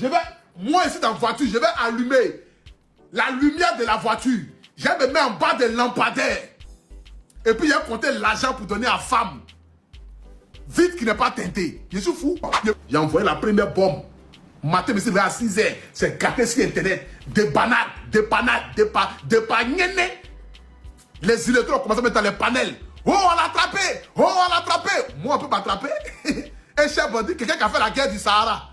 moi ici dans la voiture, je vais allumer la lumière de la voiture. Je vais me mettre en bas des lampadaires. Et puis, je vais compter l'argent pour donner à la femme. Vite qui n'est pas teinté. Je suis fou. J'ai envoyé la première bombe. Matin, mais c'est à 6 h. C'est gâté sur Internet. Des bananes, des panades, des panades. Les illettrés ont commencé à mettre dans les panels. Oh, on l'a attrapé! Oh, on l'a attrapé! Moi, on peut m'attraper. Un chef bandit, quelqu'un qui a fait la guerre du Sahara.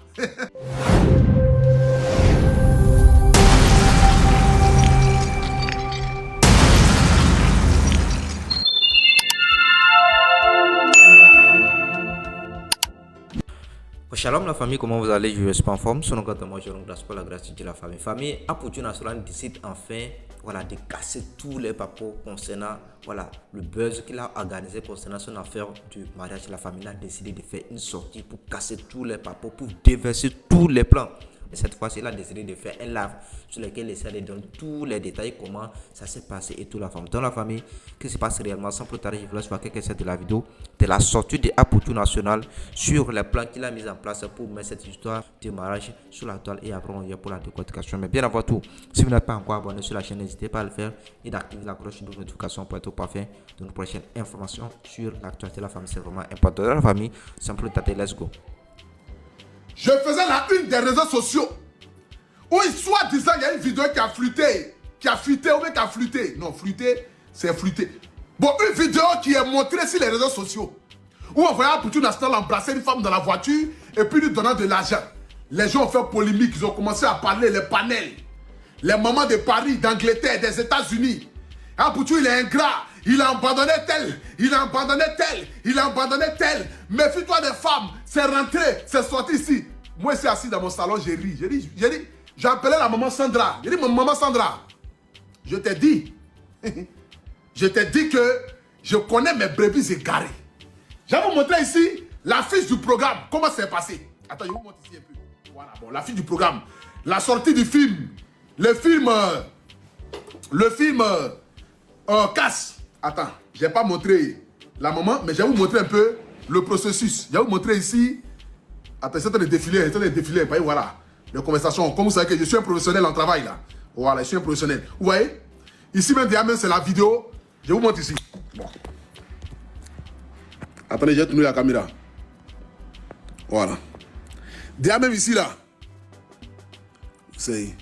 Shalom la famille, comment vous allez? Je suis pas en forme. Son nom est moi, je grâce pour la grâce de la famille. Famille, Apoutu National décide enfin de casser tous les papos concernant le buzz qu'il a organisé concernant son affaire du mariage. La famille a décidé de faire une sortie pour casser tous les papos, pour déverser tous les plans. Et cette fois-ci, il a décidé de faire un live sur lequel il essaie de donner tous les détails, comment ça s'est passé et tout la famille. Dans la famille, qu'est-ce qui se passe réellement? Sans plus tarder, je vous laisse voir quelques scènes de la vidéo de la sortie de Apoutu National sur les plans qu'il a mis en place pour mettre cette histoire de mariage sur la toile et après on vient pour la décortication. Mais bien avant tout, si vous n'êtes pas encore abonné sur la chaîne, n'hésitez pas à le faire et d'activer la cloche de notification pour être au parfait de nos prochaines informations sur l'actualité de la famille. C'est vraiment important. Dans la famille, sans plus tarder, let's go. Je faisais la une des réseaux sociaux où, soi-disant, il y a une vidéo qui a flûté. Non, flûté, c'est flûté. Bon, une vidéo qui est montrée sur les réseaux sociaux où on voyait Apoutu National embrasser une femme dans la voiture et puis lui donnant de l'argent. Les gens ont fait polémique, ils ont commencé à parler, les panels. Les mamans de Paris, d'Angleterre, des États-Unis. Apoutu, il est ingrat. Il a abandonné tel, il a abandonné tel, il a abandonné tel. Méfie-toi des femmes, c'est rentré, c'est sorti ici. Moi, je suis assis dans mon salon, j'ai ri. J'ai appelé la maman Sandra. J'ai dit, maman Sandra, je t'ai dit que je connais mes brebis égarées. Je vais vous montrer ici la fiche du programme, comment c'est passé. Attends, je vous montre ici un peu. Voilà, bon, la fiche du programme. La sortie du film. Le film Casse. Attends, je n'ai pas montré la maman, mais je vais vous montrer un peu le processus. Je vais vous montrer ici. Attends, c'est en train de défiler, voilà. Les conversations. Comme vous savez que je suis un professionnel en travail là. Voilà, je suis un professionnel. Vous voyez? Ici même, c'est la vidéo. Je vous montre ici. Bon. Attendez, j'ai tourné la caméra. Voilà. Déjà même ici là. C'est.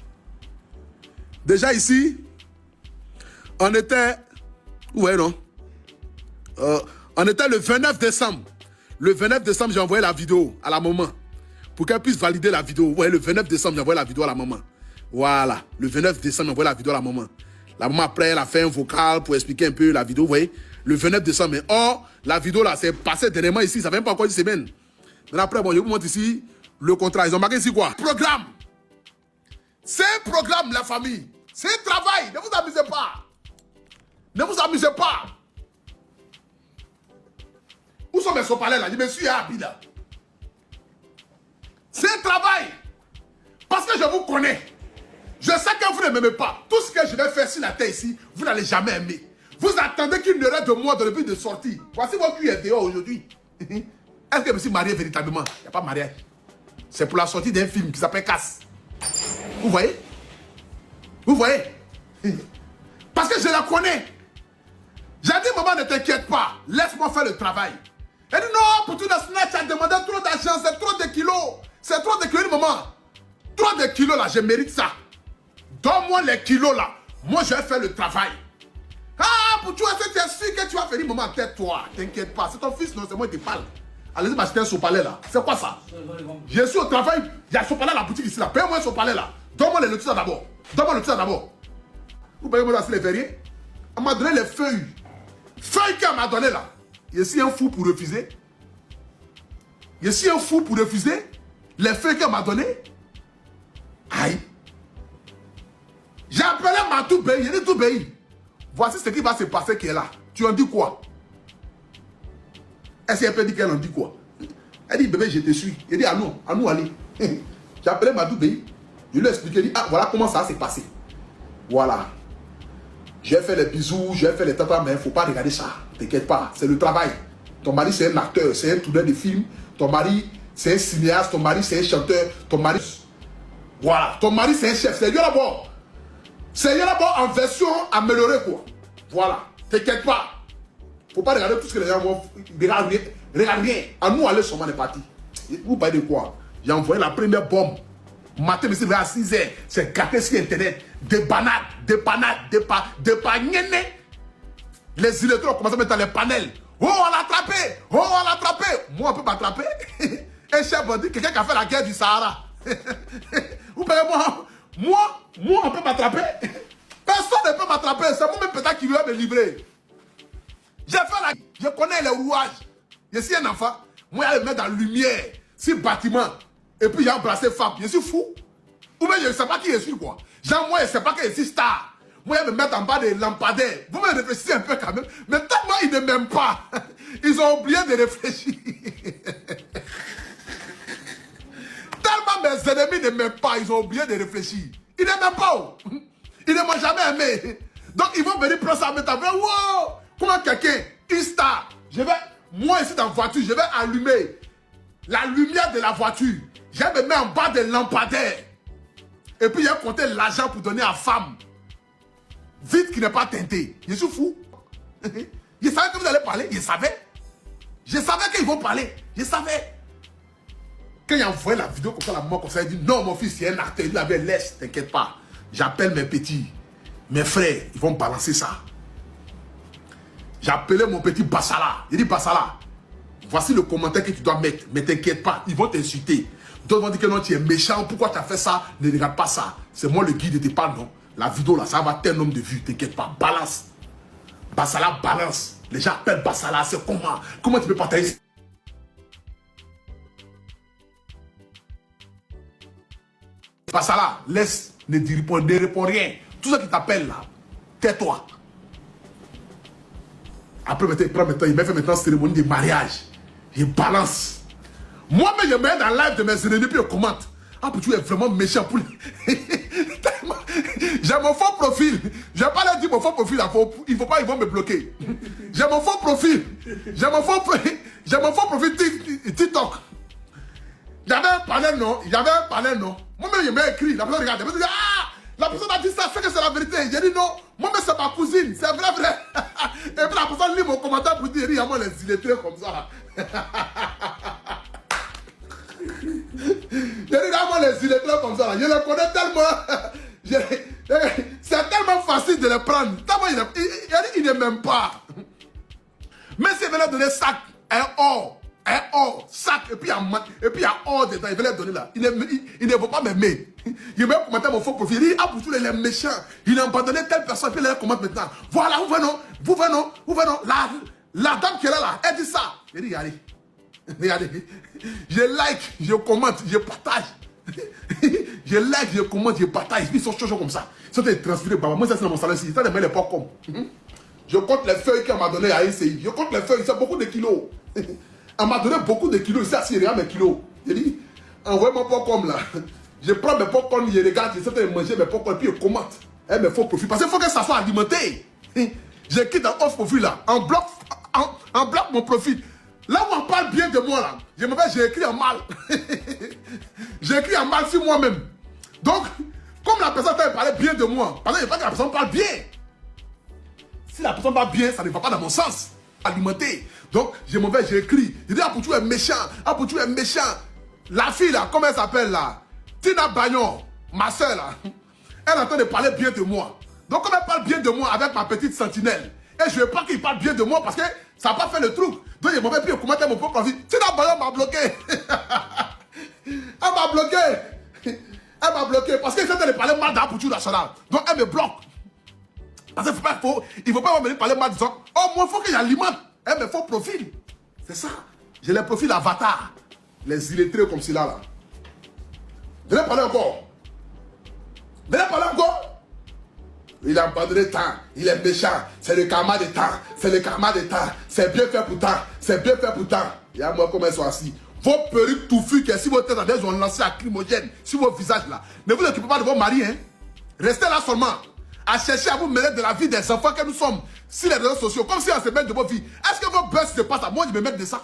Déjà ici, on était. Vous voyez, non? On était le 29 décembre. Le 29 décembre, j'ai envoyé la vidéo à la maman. Pour qu'elle puisse valider la vidéo. Vous voyez, le 29 décembre, j'ai envoyé la vidéo à la maman. Voilà. Le 29 décembre, j'ai envoyé la vidéo à la maman. La maman, après, elle a fait un vocal pour expliquer un peu la vidéo. Vous voyez, le 29 décembre. Mais or, la vidéo là, c'est passé dernièrement ici. Ça ne fait même pas encore une semaine. Mais après, bon, je vous montre ici le contrat. Ils ont marqué ici quoi? Programme. C'est un programme, la famille. C'est un travail. Ne vous amusez pas. Ne vous amusez pas. Où sont mes sopalais là? Je me suis à là. C'est un travail. Parce que je vous connais. Je sais que vous ne m'aimez pas. Tout ce que je vais faire sur la terre ici, vous n'allez jamais aimer. Vous attendez qu'il n'y aurait de moi dans le but de sortie. Voici votre cul est dehors aujourd'hui. Est-ce que je me suis marié véritablement? Il n'y a pas de mariage. C'est pour la sortie d'un film qui s'appelle Casse. Vous voyez? Vous voyez? Parce que je la connais. J'ai dit, maman, ne t'inquiète pas. Laisse-moi faire le travail. Elle dit, non, pour tout le snatch, tu as demandé trop d'argent, c'est trop de kilos. C'est trop de kilos, maman. Trop de kilos, là, je mérite ça. Donne-moi les kilos, là. Moi, je vais faire le travail. Ah, pour toi, est-ce que tu es sûr que tu vas finir, maman, tête-toi. T'inquiète pas. C'est ton fils, non, c'est moi qui parle. Allez-y m'acheter un sopalais, là. C'est quoi ça? Je suis au travail. Il y a un sopalais à la boutique ici, là. Paye-moi un sopalais, là. Donne-moi les lotisses d'abord. Donne-moi le lotisses d'abord. Vous payez-moi là, c'est les verriers. On m'a donné les feuilles. Feuilles qu'elle m'a donné là. Je suis un fou pour refuser. Je suis un fou pour refuser les feuilles qu'elle m'a donné. Aïe. J'ai appelé ma tout pays. J'ai dit tout pays. Voici ce qui va se passer qui est là. Tu en dis quoi? Est-ce qu'elle peut dire qu'elle en dit quoi? Elle dit bébé, je te suis. Il dit à nous aller. J'ai appelé ma tout pays. Je lui ai expliqué. Il dit ah voilà comment ça s'est passé. Voilà. J'ai fait les bisous, j'ai fait les tatas, mais il ne faut pas regarder ça. T'inquiète pas, c'est le travail. Ton mari, c'est un acteur, c'est un tourneur de film. Ton mari, c'est un cinéaste. Ton mari, c'est un chanteur. Ton mari, Voilà, ton mari c'est un chef, c'est Yolabo. C'est Yolabo en version améliorée quoi. Voilà, t'inquiète pas. Faut pas regarder tout ce que les gens vont... Regarde rien. À nous aller sur mon parti. Vous parlez de quoi? J'ai envoyé la première bombe. Matin, mais c'est à 6h. C'est gâté sur internet. Des banades, des panades. Les illettrés ont commencé à mettre dans les panels. Oh, on l'a attrapé! Oh, on l'a attrapé! Moi, on peut m'attraper. Un chef bandit, quelqu'un qui a fait la guerre du Sahara. Vous payez moi, on peut m'attraper. Personne ne peut m'attraper. C'est moi-même peut-être qui veut me livrer. Je connais les rouages. Je suis un enfant. Moi, je vais le mettre dans la lumière. Si bâtiment. Et puis, j'ai embrassé femme. Je suis fou. Ou bien, je ne sais pas qui je suis, quoi. Genre, moi, je ne sais pas que je suis star. Moi, je vais me mettre en bas des lampadaires. Vous me réfléchissez un peu quand même. Mais tellement, ils ne m'aiment pas. Ils ont oublié de réfléchir. Tellement mes ennemis ne m'aiment pas. Ils ont oublié de réfléchir. Ils ne m'aiment pas. Ils ne m'ont jamais aimé. Donc, ils vont venir prendre ça à mettre en place. Wow! Comment quelqu'un, une star, moi ici dans la voiture, je vais allumer la lumière de la voiture. Je vais me mettre en bas des lampadaires. Et puis, je vais compter l'argent pour donner à la femme. Vite qui n'est pas teinté. Je suis fou. Je savais que vous allez parler. Je savais. Je savais qu'ils vont parler. Je savais. Quand il a envoyé la vidéo comme ça, la mort comme ça, il dit non, mon fils, c'est un acteur. Il avait laisse, t'inquiète pas. J'appelle mes petits, mes frères, ils vont balancer ça. J'ai appelé mon petit Bassala. Il dit Bassala, voici le commentaire que tu dois mettre. Mais t'inquiète pas, ils vont t'insulter. D'autres vont dire que non, tu es méchant, pourquoi tu as fait ça? Ne regarde pas ça. C'est moi le guide de tes pas, non. La vidéo là, ça va avoir un nombre de vues, t'inquiète pas, balance. Bassala balance. Les gens appellent Bassala, c'est comment? Comment tu peux partager? Bassala, laisse, ne réponds rien. Tout ce qui t'appelle là, tais-toi. Après, il m'a fait maintenant cérémonie de mariage. Il balance. Moi-même, je me mets dans le live de mes ennemis, puis je commente. Ah, puis tu es vraiment méchant pour j'ai mon faux profil. Je vais pas leur dire mon faux profil. Il faut pas, ils vont me bloquer. J'ai mon faux profil. J'ai mon faux profil TikTok. J'avais un panel, non? Moi-même, je m'ai écrit. La personne regarde. Elle me dit, ah! La personne a dit ça, c'est que c'est la vérité. J'ai dit non, moi-même c'est ma cousine, c'est vrai. Et puis la personne lit mon commentaire pour dire, il y a moi les illettrés comme ça. J'ai dit, moi les illettrés comme ça, je les connais tellement. C'est tellement facile de les prendre. Tellement il ne m'aime pas. Mais s'il veut leur donner sac, un or, sac, et puis il y a or dedans, il veut leur donner là. Il ne veut pas m'aimer. Il m'a commenté mon faux profil. Il dit, ah, pour tous les méchants, il a abandonné telle personne, puis il les commente maintenant. Voilà, vous venez. La dame qui est là, elle dit ça. Il dit, regardez. Je like, je commente, je partage. Je like, je commente, je partage. Ils sont chauds comme ça. Ils sont transférés. Moi, ça c'est dans mon salaire ici. Ça ne met pas comme. Je compte les feuilles qu'elle m'a donné à ICI. Je compte les feuilles, c'est beaucoup de kilos. Elle m'a donné beaucoup de kilos. Ici, assis, regarde mes kilos. Je dis, envoie-moi pas comme là. Je prends mes popcorn, je regarde, je sais de manger mes popcorn, puis je commente. Et mes faux profils. Parce qu'il faut que ça soit alimenté. Je quitte en off profil là. En bloc mon profil. Là où on parle bien de moi là, j'ai écrit en mal. J'ai écrit en mal sur moi-même. Donc, comme la personne t'a parlé bien de moi, parce que je veux pas que la personne parle bien. Si la personne parle bien, ça ne va pas dans mon sens. Alimenté. Donc, j'ai écrit. Je dis, ah, pour tu es méchant. La fille là, comment elle s'appelle là? Tina Bagnon, ma soeur là, elle est en train de parler bien de moi. Donc comme elle parle bien de moi avec ma petite sentinelle, et je ne veux pas qu'il parle bien de moi parce que ça n'a pas fait le truc. Donc je m'en vais puis commenter mon propre vie. Tina Bagnon m'a bloqué. Elle m'a bloqué parce qu'elle est en train de parler mal d'Apoutou national. Donc elle me bloque. Parce qu'il ne faut pas venir parler mal de ça. Oh, moi, il faut que j'alimente. Elle me faut profil. C'est ça. J'ai les profils avatar. Les illettrés comme cela là. Venez parler encore. Il a abandonné tant. Il est méchant. C'est le karma de temps. C'est bien fait pour tant. Il y a moi comme elles sont assis. Vos perruques touffues, si vos têtes ont lancé à climogène sur vos visages là. Ne vous occupez pas de vos maris. Hein? Restez là seulement. À chercher à vous mêler de la vie des enfants que nous sommes sur les réseaux sociaux. Comme si on se met de vos vies. Est-ce que vos buzz se passent à moi, je me mets de ça?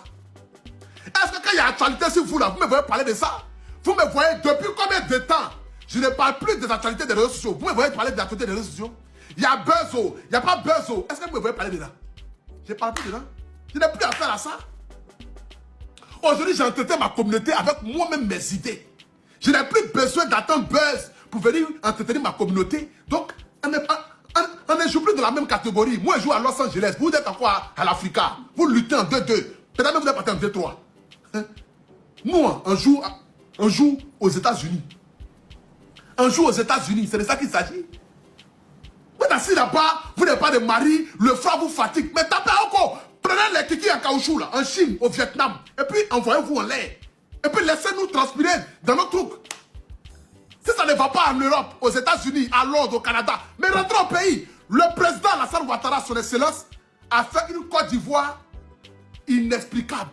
Est-ce que quand il y a actualité sur vous là, vous me voyez parler de ça? Vous me voyez depuis combien de temps Je ne parle plus des actualités des réseaux sociaux. Vous me voyez parler des actualités des réseaux sociaux? Il y a Buzzo, il n'y a pas Buzzo. Est-ce que vous me voyez parler dedans? Je parle plus dedans. Je n'ai plus à faire à ça. Aujourd'hui, j'ai entretenu ma communauté avec moi-même mes idées. Je n'ai plus besoin d'attendre Buzz pour venir entretenir ma communauté. Donc, on ne joue plus dans la même catégorie. Moi, je joue à Los Angeles. Vous êtes encore à l'Africa. Vous luttez en 2-2. Peut-être même vous êtes parti en 2-3. Hein? Moi, on joue aux États-Unis. On joue aux États-Unis. C'est de ça qu'il s'agit. Vous êtes assis là-bas, vous n'avez pas de mari, le frère vous fatigue. Mais tapez encore. Prenez les kikis en caoutchouc là, en Chine, au Vietnam. Et puis envoyez-vous en l'air. Et puis laissez-nous transpirer dans nos trucs. Si ça ne va pas en Europe, aux États-Unis, à Londres, au Canada, mais rentrez au pays. Le président Alassane Ouattara, son excellence, a fait une Côte d'Ivoire inexplicable.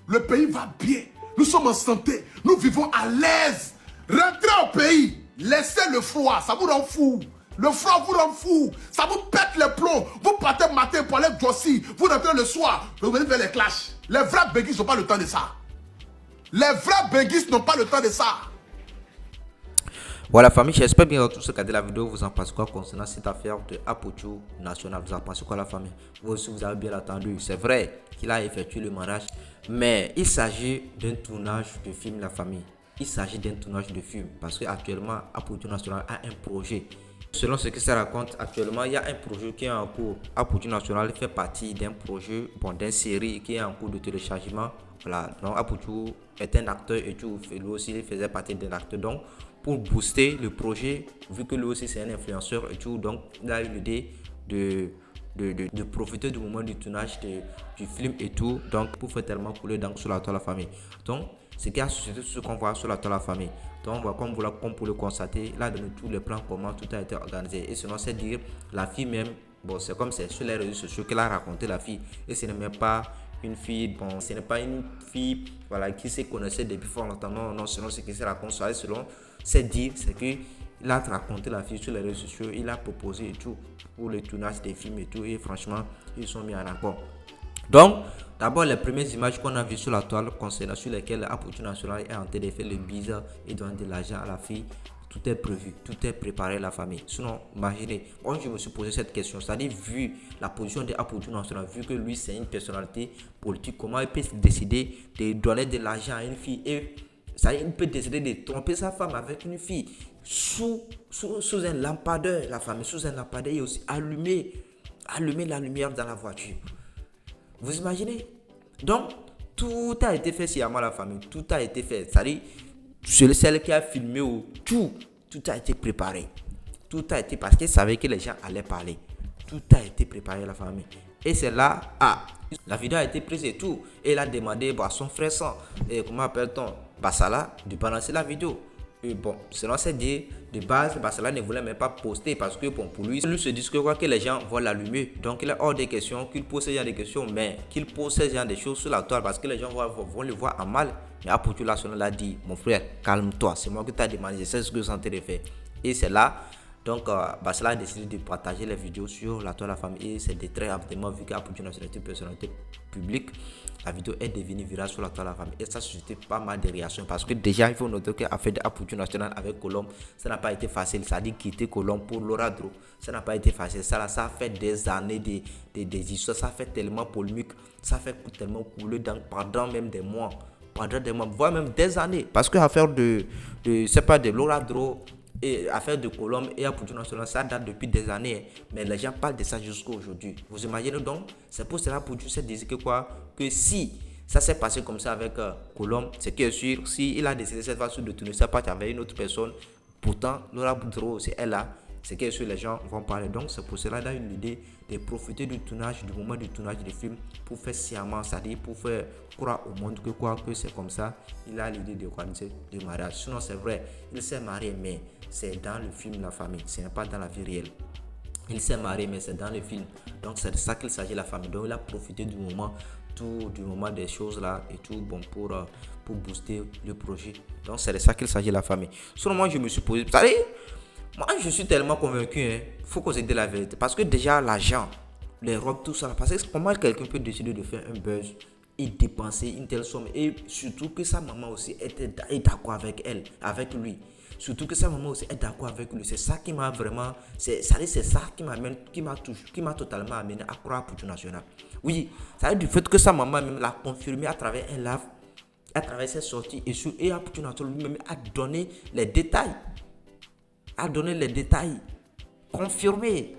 Le pays va bien. Nous sommes en santé. Nous vivons à l'aise. Rentrez au pays. Laissez le froid. Ça vous rend fou. Le froid vous rend fou. Ça vous pète les plombs. Vous partez matin pour aller grosser. Vous rentrez le soir. Vous venez faire les clashs. Les vrais béguistes n'ont pas le temps de ça. Les vrais béguistes n'ont pas le temps de ça. Voilà famille, j'espère bien que tout ce regardé la vidéo, vous en pensez quoi concernant cette affaire de Apouchou National. Vous en pensez quoi la famille? Vous aussi vous avez bien entendu. C'est vrai qu'il a effectué le mariage, mais il s'agit d'un tournage de film la famille. Il s'agit d'un tournage de film parce qu'actuellement Apouchou National a un projet. Selon ce que ça raconte actuellement, il y a un projet qui est en cours. Apouchou National fait partie d'un projet, d'une série qui est en cours de téléchargement. Voilà, donc Apouchou est un acteur et tout, lui aussi il faisait partie d'un acteur. Donc pour booster le projet, vu que lui aussi c'est un influenceur et tout, donc il a eu l'idée de profiter du moment du tournage du film et tout, donc pour faire tellement couler donc sur la toile la famille. Donc ce qui a suscité ce qu'on voit sur la toile la famille. Donc on voit comme pour le constater, là dans tous les plans comment tout a été organisé. Et selon c'est dire la fille même, bon c'est comme c'est sur les réseaux sociaux qu'elle a raconté la fille, et ce n'est même pas une fille, bon ce n'est pas une fille voilà qui se connaissait depuis fort longtemps, non, selon ce qui se raconte, selon c'est dire, c'est qu'il a raconté la fille sur les réseaux sociaux, il a proposé et tout pour le tournage des films et tout, et franchement ils sont mis en accord. Donc d'abord les premières images qu'on a vues sur la toile concernant sur lesquelles Apouchou National est en train de faire le bizarre et donner de l'argent à la fille, tout est prévu, tout est préparé la famille. Sinon, imaginez, moi je me suis posé cette question, c'est-à-dire vu la position de Apouchou National, vu que lui c'est une personnalité politique, comment il peut décider de donner de l'argent à une fille et ça, il peut décider de tromper sa femme avec une fille sous un lampadaire, la famille, sous un lampadaire et aussi allumer la lumière dans la voiture. Vous imaginez? Donc, tout a été fait sciemment la famille, tout a été fait. C'est-à-dire, celle qui a filmé, tout a été préparé. Tout a été parce qu'il savait que les gens allaient parler. Tout a été préparé la famille. Et c'est là, la vidéo a été prise et tout. Et il a demandé à son frère comment appelle-t-on, Bassala, de balancer la vidéo. Et bon, selon ses dires, de base, Bassala ne voulait même pas poster parce que bon, pour lui se dit que les gens vont l'allumer. Donc il est hors des questions qu'il pose ce genre de questions, mais qu'il pose ce genre de choses sur la toile parce que les gens vont le voir en mal. Mais Apouchou National a dit, mon frère, calme-toi, c'est moi qui t'ai demandé, c'est ce que je suis en train de faire. Et c'est là. Donc, Bassala a décidé de partager les vidéos sur la toile de la famille et c'est très rapidement vu qu'Apouchou National est une personnalité publique. La vidéo est devenue virale sur la toile de la famille et ça a suscité pas mal de réactions parce que déjà il faut noter que l'affaire d'Apouchou National avec Colombe, ça n'a pas été facile. Ça a dit quitter Colombe pour Laura Dro, ça n'a pas été facile. Ça a fait des années des histoires, ça a fait tellement polémique, ça a fait tellement couler pendant même des mois, voire même des années. Parce que l'affaire de Laura Dro et affaire de Colombe et Apouchou National, ça date depuis des années, mais les gens parlent de ça jusqu'à aujourd'hui. Vous imaginez donc, c'est pour cela que Apouchou s'est dit que si ça s'est passé comme ça avec Colombe, c'est que sûr, si il a décidé cette fois de tourner sa partie avec une autre personne, pourtant Laura Dro aussi est là, c'est que sûr les gens vont parler. Donc c'est pour cela qu'il a eu l'idée de profiter du moment du tournage du film pour faire sciemment, c'est-à-dire pour faire croire au monde que c'est comme ça. Il a l'idée d'organiser le mariage. Sinon c'est vrai, il s'est marié, mais c'est dans le film la famille, ce n'est pas dans la vie réelle. Il s'est marié, mais c'est dans le film. Donc c'est de ça qu'il s'agit la famille. Donc il a profité du moment des choses là et tout bon pour booster le projet. Donc c'est de ça qu'il s'agit la famille. Sinon moi je me suis posé, moi je suis tellement convaincu, faut qu'on se dise la vérité. Parce que déjà l'argent, les robes, tout ça, parce que comment quelqu'un peut décider de faire un buzz et dépenser une telle somme et surtout que sa maman aussi est d'accord avec lui. Surtout que sa maman aussi est d'accord avec lui. C'est ça qui m'a vraiment, c'est ça qui m'a totalement amené à croire à Poutine National. Oui, ça veut dire du fait que sa maman même l'a confirmé à travers un live, à travers ses sorties et à Poutine National lui-même a donné les détails. Confirmé.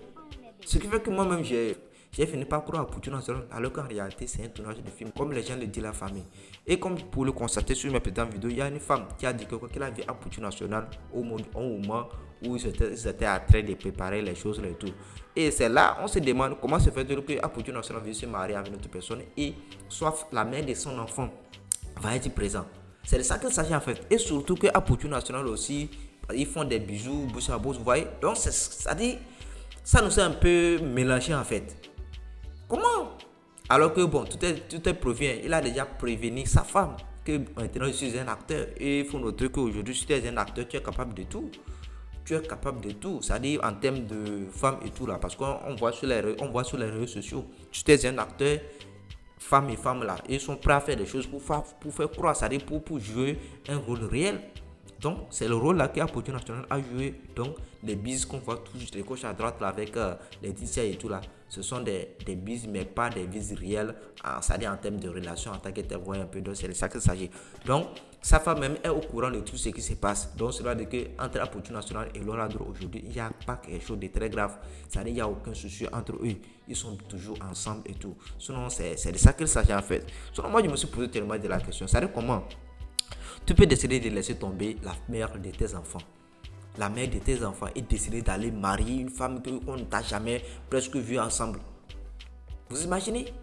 Ce qui fait que moi-même, j'ai fini par croire à Poutine National, alors qu'en réalité, c'est un tournage de film, comme les gens le disent la famille. Et comme pour le constater sur mes précédentes vidéos, il y a une femme qui a dit qu'elle a vu à Poutine National au moment où ils étaient en train de préparer les choses et tout. Et c'est là, on se demande comment se fait-il que Poutine National veut se marier avec une autre personne et soit la mère de son enfant va être présent. C'est de ça qu'il s'agit en fait. Et surtout qu'à Poutine National aussi, ils font des bisous, bouche à bouche, vous voyez. Donc, ça dit, ça nous a un peu mélangé en fait. Comment? Alors que bon, tout est provient. Il a déjà prévenu sa femme que maintenant je suis un acteur. Et il faut noter qu'aujourd'hui, si tu es un acteur, tu es capable de tout. C'est-à-dire en termes de femmes et tout là. Parce qu'on voit sur les réseaux sociaux, si tu es un acteur, femmes et femmes là, ils sont prêts à faire des choses pour faire croire, c'est-à-dire pour jouer un rôle réel. Donc, c'est le rôle là que Poutine National a joué. Donc, les bises qu'on voit tous de gauche à droite là, avec les Laetitia et tout là, ce sont des bises, mais pas des bises réelles, c'est-à-dire en termes de relation en tant que tel, voyez un peu. Donc, c'est de ça qu'il s'agit. Donc, sa femme même est au courant de tout ce qui se passe. Donc, cela veut dire qu'entre Poutine National et Laura Dro aujourd'hui, il n'y a pas quelque chose de très grave. C'est-à-dire qu'il n'y a aucun souci entre eux. Ils sont toujours ensemble et tout. Sinon, c'est de ça qu'il s'agit en fait. Sinon, moi, je me suis posé tellement de la question. C'est-à-dire comment tu peux décider de laisser tomber la mère de tes enfants. La mère de tes enfants et décider d'aller marier une femme qu'on ne t'a jamais presque vue ensemble. Vous imaginez?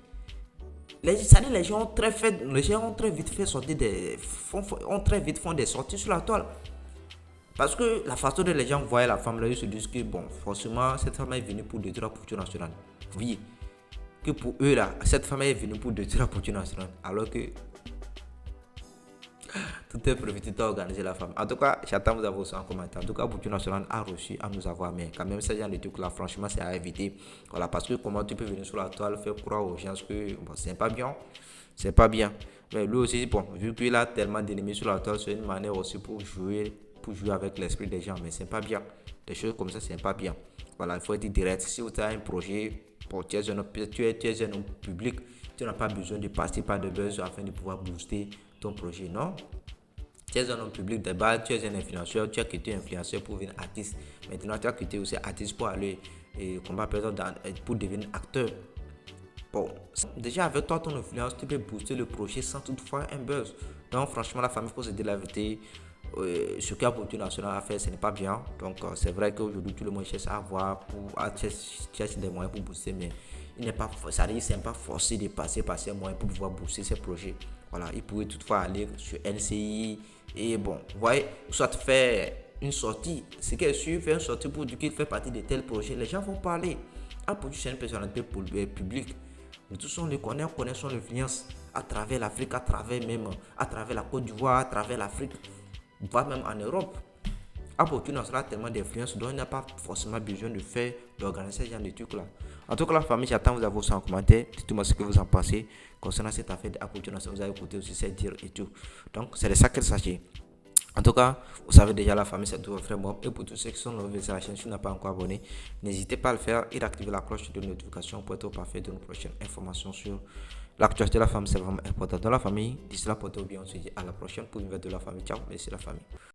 Les gens ont très vite fait sortir très vite font des sorties sur la toile. Parce que la façon dont les gens voyaient la femme là, ils se disent que bon, forcément, cette femme est venue pour détruire la Poutine National. Oui. Que pour eux là, cette femme est venue pour détruire la Poutine National. Alors que tout est prévu, tout est organisé la femme. En tout cas, j'attends vous avoir ça en commentaire. En tout cas, Poutine National a reçu à nous avoir, mais quand même, ce genre de trucs là, franchement, c'est à éviter. Voilà, parce que comment tu peux venir sur la toile, faire croire aux gens que bon, c'est pas bien. C'est pas bien. Mais lui aussi, bon, vu qu'il a tellement d'ennemis sur la toile, c'est une manière aussi pour jouer avec l'esprit des gens, mais c'est pas bien. Des choses comme ça, c'est pas bien. Voilà, il faut être direct. Si vous avez un projet, bon, tu es un homme public, tu n'as pas besoin de passer par de buzz afin de pouvoir booster ton projet, non? Tu es un homme public de base, tu es un influenceur, tu as quitté influenceur pour devenir artiste. Maintenant, tu as quitté aussi artiste pour aller pour devenir acteur. Bon, déjà avec toi, ton influence, tu peux booster le projet sans toutefois un buzz. Donc, franchement, la famille, il faut se dire la vérité. Ce qu'a Poutine National à faire, ce n'est pas bien. Donc, c'est vrai qu'aujourd'hui, tout le monde cherche à avoir, cherche des moyens pour booster, mais il n'est pas forcé de passer par ces moyens pour pouvoir booster ses projets. Voilà, il pourrait toutefois aller sur NCI et bon, vous voyez, soit faire une sortie. Ce qui est sûr, faire une sortie pour dire qu'il fait partie de tel projet, les gens vont parler. Poutine, c'est une personnalité publique. Nous tous on le connaît, on connaît son influence à travers l'Afrique, à travers la Côte d'Ivoire, à travers l'Afrique, voire même en Europe. Poutine National a tellement d'influence, donc il n'a pas forcément besoin d'organiser ce genre de trucs là. En tout cas, la famille, j'attends vous avoir ça en commentaire. Dites-moi ce que vous en pensez concernant cette affaire d'Poutine National. Vous avez écouté aussi ces dires et tout. Donc, c'est de ça qu'il s'agit. En tout cas, vous savez déjà, la famille, c'est tout votre frère Bob. Et pour tous ceux qui sont nouveaux sur la chaîne, si vous n'êtes pas encore abonné, n'hésitez pas à le faire et d'activer la cloche de notification pour être au parfait de nos prochaines informations sur l'actualité de la famille. C'est vraiment important dans la famille. D'ici là, portez-vous bien. On se dit à la prochaine pour une nouvelle de la famille. Ciao, merci la famille.